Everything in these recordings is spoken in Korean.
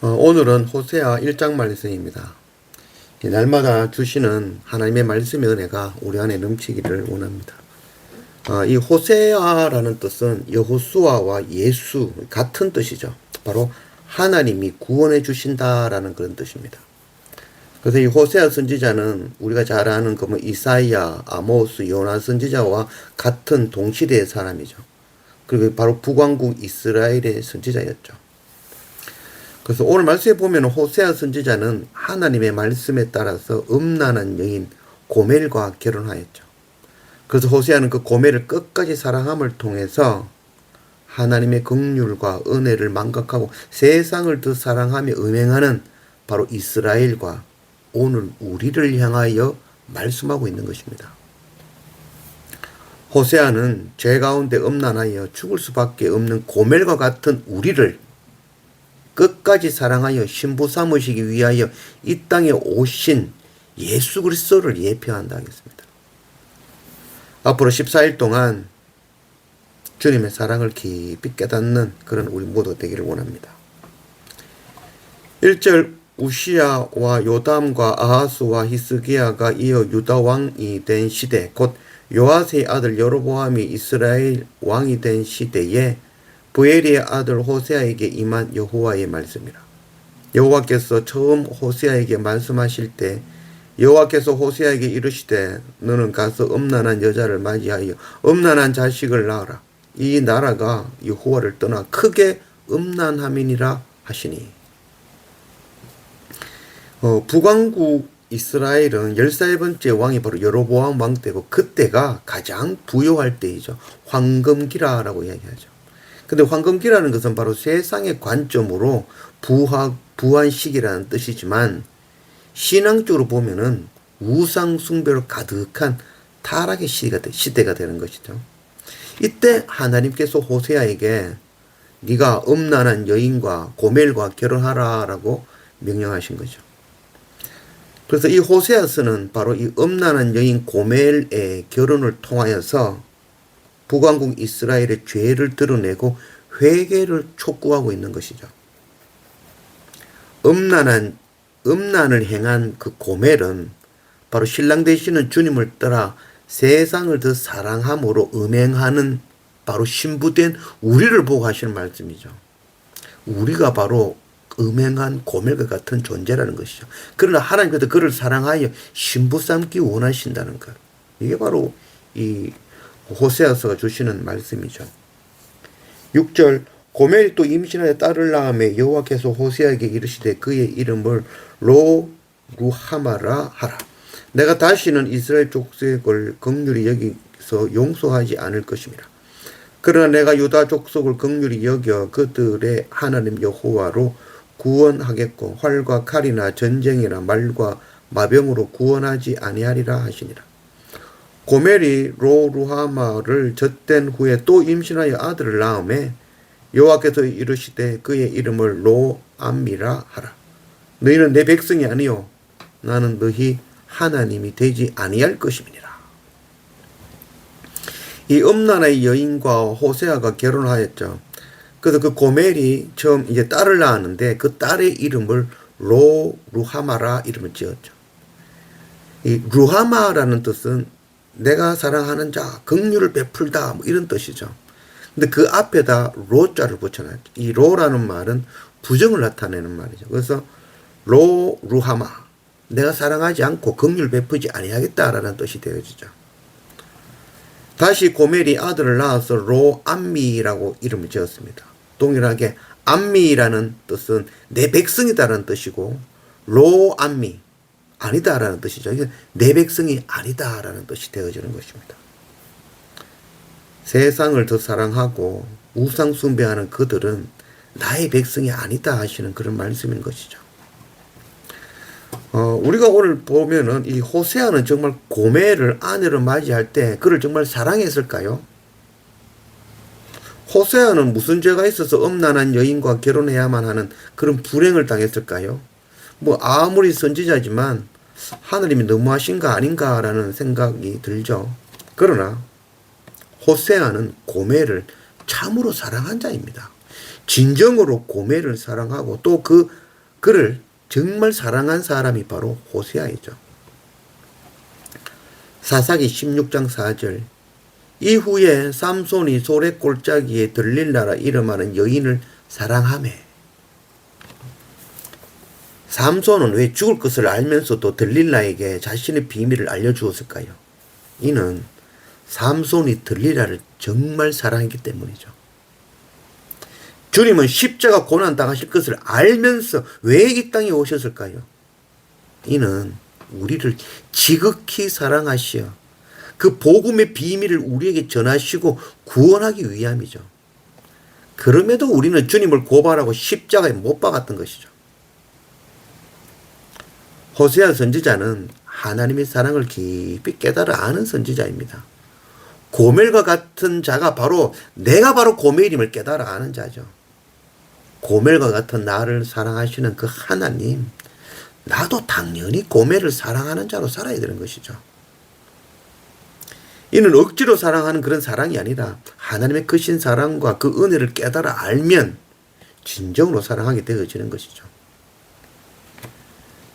오늘은 호세아 1장 말씀입니다. 날마다 주시는 하나님의 말씀의 은혜가 우리 안에 넘치기를 원합니다. 이 호세아라는 뜻은 여호수아와 예수 같은 뜻이죠. 바로 하나님이 구원해 주신다라는 그런 뜻입니다. 그래서 이 호세아 선지자는 우리가 잘 아는 그 이사야, 아모스, 요나 선지자와 같은 동시대의 사람이죠. 그리고 바로 북왕국 이스라엘의 선지자였죠. 그래서 오늘 말씀에 보면 호세아 선지자는 하나님의 말씀에 따라서 음란한 여인 고멜과 결혼하였죠. 그래서 호세아는 그 고멜을 끝까지 사랑함을 통해서 하나님의 긍휼과 은혜를 망각하고 세상을 더 사랑하며 음행하는 바로 이스라엘과 오늘 우리를 향하여 말씀하고 있는 것입니다. 호세아는 죄 가운데 음란하여 죽을 수밖에 없는 고멜과 같은 우리를 끝까지 사랑하여 신부 삼으시기 위하여 이 땅에 오신 예수 그리스도를 예표한다 하겠습니다. 앞으로 14일 동안 주님의 사랑을 깊이 깨닫는 그런 우리 모두 되기를 원합니다. 1절 우시야와 요담과 아하스와 히스기야가 이어 유다 왕이 된 시대 곧 요아스의 아들 여로보암이 이스라엘 왕이 된 시대에 부엘리의 아들 호세아에게 임한 여호와의 말씀이라. 여호와께서 처음 호세아에게 말씀하실 때 여호와께서 호세아에게 이르시되 너는 가서 음란한 여자를 맞이하여 음란한 자식을 낳아라. 이 나라가 여호와를 떠나 크게 음란함이니라 하시니. 북왕국 이스라엘은 13번째 왕이 바로 여로보암 왕 때고 그때가 가장 부요할 때이죠. 황금기라라고 이야기하죠. 근데 황금기라는 것은 바로 세상의 관점으로 부한 시기라는 뜻이지만 신앙적으로 보면은 우상 숭배로 가득한 타락의 시대가 되는 것이죠. 이때 하나님께서 호세아에게 네가 음란한 여인과 고멜과 결혼하라라고 명령하신 거죠. 그래서 이 호세아서는 바로 이 음란한 여인 고멜의 결혼을 통하여서 북왕국 이스라엘의 죄를 드러내고 회개를 촉구하고 있는 것이죠. 음란을 행한 그 고멜은 바로 신랑 되시는 주님을 따라 세상을 더 사랑함으로 음행하는 바로 신부된 우리를 보고 하시는 말씀이죠. 우리가 바로 음행한 고멜과 같은 존재라는 것이죠. 그러나 하나님께서 그를 사랑하여 신부 삼기 원하신다는 것. 이게 바로 이 호세아서가 주시는 말씀이죠. 6절 고멜이 또 임신하여 딸을 낳음에 여호와께서 호세아에게 이르시되 그의 이름을 루하마라 하라. 내가 다시는 이스라엘 족속을 긍휼히 여기서 용서하지 않을 것임이라. 그러나 내가 유다 족속을 긍휼히 여겨 그들의 하나님 여호와로 구원하겠고 활과 칼이나 전쟁이나 말과 마병으로 구원하지 아니하리라 하시니라. 고멜이 루하마를 젖된 후에 또 임신하여 아들을 낳음에 여호와께서 이르시되 그의 이름을 로암미라 하라. 너희는 내 백성이 아니요 나는 너희 하나님이 되지 아니할 것임이니라. 이 음란의 여인과 호세아가 결혼하였죠. 그래서 그 고멜이 처음 이제 딸을 낳았는데 그 딸의 이름을 루하마라 이름을 지었죠. 이 루하마라는 뜻은 내가 사랑하는 자, 긍휼을 베풀다 이런 뜻이죠. 근데 그 앞에다 로자를 붙여놨죠. 이 로라는 말은 부정을 나타내는 말이죠. 그래서 루하마, 내가 사랑하지 않고 긍휼 베푸지 아니하겠다라는 뜻이 되어지죠. 다시 고멜이 아들을 낳아서 로암미라고 이름을 지었습니다. 동일하게 암미라는 뜻은 내 백성이다라는 뜻이고 로암미 아니다라는 뜻이죠. 내 백성이 아니다라는 뜻이 되어지는 것입니다. 세상을 더 사랑하고 우상 숭배하는 그들은 나의 백성이 아니다 하시는 그런 말씀인 것이죠. 우리가 오늘 보면은 이 호세아는 정말 고멜을 아내로 맞이할 때 그를 정말 사랑했을까요? 호세아는 무슨 죄가 있어서 음란한 여인과 결혼해야만 하는 그런 불행을 당했을까요? 아무리 선지자지만 하나님이 너무하신 거 아닌가라는 생각이 들죠. 그러나 호세아는 고멜을 참으로 사랑한 자입니다. 진정으로 고멜을 사랑하고 또 그 그를 정말 사랑한 사람이 바로 호세아이죠. 사사기 16장 4절. 이후에 삼손이 소래 골짜기에 들릴라라 이름하는 여인을 사랑하매. 삼손은 왜 죽을 것을 알면서도 들릴라에게 자신의 비밀을 알려주었을까요? 이는 삼손이 들릴라를 정말 사랑했기 때문이죠. 주님은 십자가 고난 당하실 것을 알면서 왜 이 땅에 오셨을까요? 이는 우리를 지극히 사랑하시어 그 복음의 비밀을 우리에게 전하시고 구원하기 위함이죠. 그럼에도 우리는 주님을 고발하고 십자가에 못 박았던 것이죠. 호세아 선지자는 하나님의 사랑을 깊이 깨달아 아는 선지자입니다. 고멜과 같은 자가 내가 바로 고멜임을 깨달아 아는 자죠. 고멜과 같은 나를 사랑하시는 그 하나님, 나도 당연히 고멜을 사랑하는 자로 살아야 되는 것이죠. 이는 억지로 사랑하는 그런 사랑이 아니라 하나님의 크신 사랑과 그 은혜를 깨달아 알면 진정으로 사랑하게 되어지는 것이죠.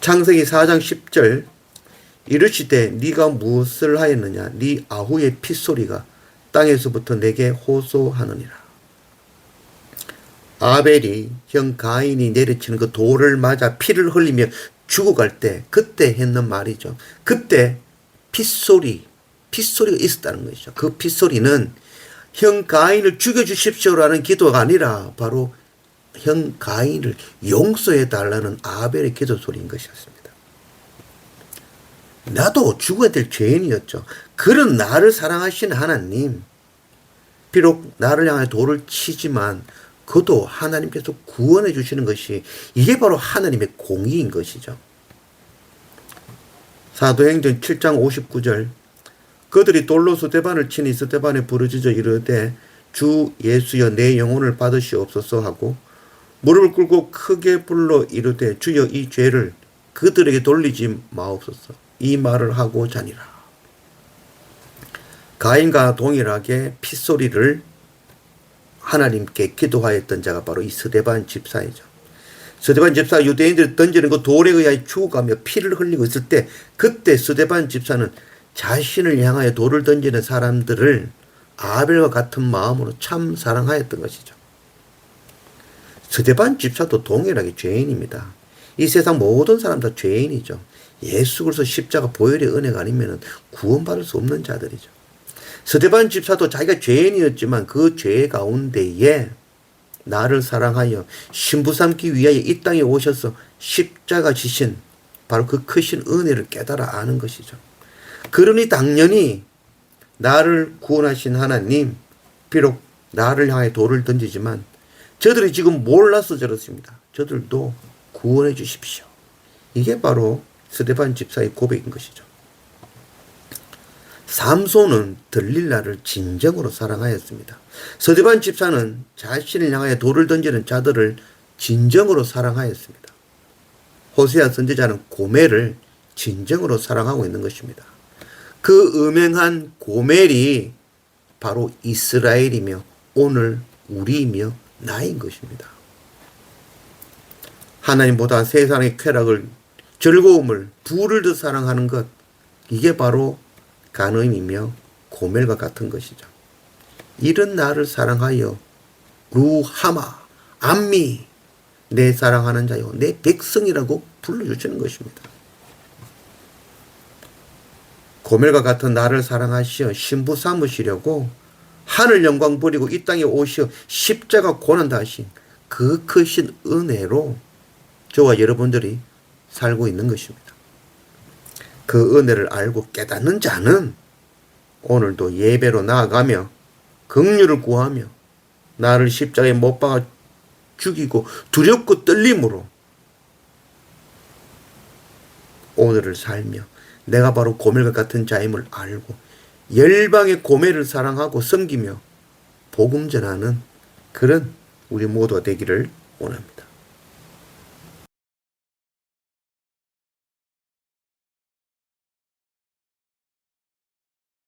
창세기 4장 10절. 이르시되 네가 무엇을 하였느냐? 네 아후의 핏소리가 땅에서부터 내게 호소하느니라. 아벨이 형 가인이 내리치는 그 돌을 맞아 피를 흘리며 죽어갈 때 그때 했는 말이죠. 그때 핏소리가 있었다는 것이죠. 그 핏소리는 형 가인을 죽여주십시오라는 기도가 아니라 바로 형 가인을 용서해 달라는 아벨의 기도 소리인 것이었습니다. 나도 죽어야 될 죄인이었죠. 그런 나를 사랑하시는 하나님, 비록 나를 향해 돌을 치지만 그도 하나님께서 구원해 주시는 것이 이게 바로 하나님의 공의인 것이죠. 사도행전 7장 59절. 그들이 돌로 스데반을 치니 스데반에 부르짖어 이르되 주 예수여 내 영혼을 받으시옵소서 하고 무릎을 꿇고 크게 불러 이르되 주여 이 죄를 그들에게 돌리지 마옵소서. 이 말을 하고 자니라. 가인과 동일하게 핏소리를 하나님께 기도하였던 자가 바로 이 스데반 집사이죠. 스데반 집사가 유대인들이 던지는 그 돌에 의하여 죽어가며 피를 흘리고 있을 때 그때 스데반 집사는 자신을 향하여 돌을 던지는 사람들을 아벨과 같은 마음으로 참 사랑하였던 것이죠. 스데반 집사도 동일하게 죄인입니다. 이 세상 모든 사람 다 죄인이죠. 예수 그리스도 십자가 보혈의 은혜가 아니면 구원받을 수 없는 자들이죠. 스데반 집사도 자기가 죄인이었지만 그 죄 가운데에 나를 사랑하여 신부 삼기 위하여 이 땅에 오셔서 십자가 지신 바로 그 크신 은혜를 깨달아 아는 것이죠. 그러니 당연히 나를 구원하신 하나님, 비록 나를 향해 돌을 던지지만 저들이 지금 몰라서 저렇습니다. 저들도 구원해 주십시오. 이게 바로 스데반 집사의 고백인 것이죠. 삼손은 들릴라를 진정으로 사랑하였습니다. 스데반 집사는 자신을 향하여 돌을 던지는 자들을 진정으로 사랑하였습니다. 호세아 선지자는 고멜을 진정으로 사랑하고 있는 것입니다. 그 음행한 고멜이 바로 이스라엘이며 오늘 우리이며 나인 것입니다. 하나님보다 세상의 쾌락을, 즐거움을, 부를 더 사랑하는 것, 이게 바로 간음이며 고멜과 같은 것이죠. 이런 나를 사랑하여 루하마, 암미, 내 사랑하는 자요, 내 백성이라고 불러주시는 것입니다. 고멜과 같은 나를 사랑하시어 신부 삼으시려고 하늘 영광 버리고 이 땅에 오시어 십자가 고난 당하신 그 크신 은혜로 저와 여러분들이 살고 있는 것입니다. 그 은혜를 알고 깨닫는 자는 오늘도 예배로 나아가며 긍휼을 구하며 나를 십자가에 못 박아 죽이고 두렵고 떨림으로 오늘을 살며 내가 바로 고멜과 같은 자임을 알고 열방의 고멜을 사랑하고 섬기며 복음 전하는 그런 우리 모두가 되기를 원합니다.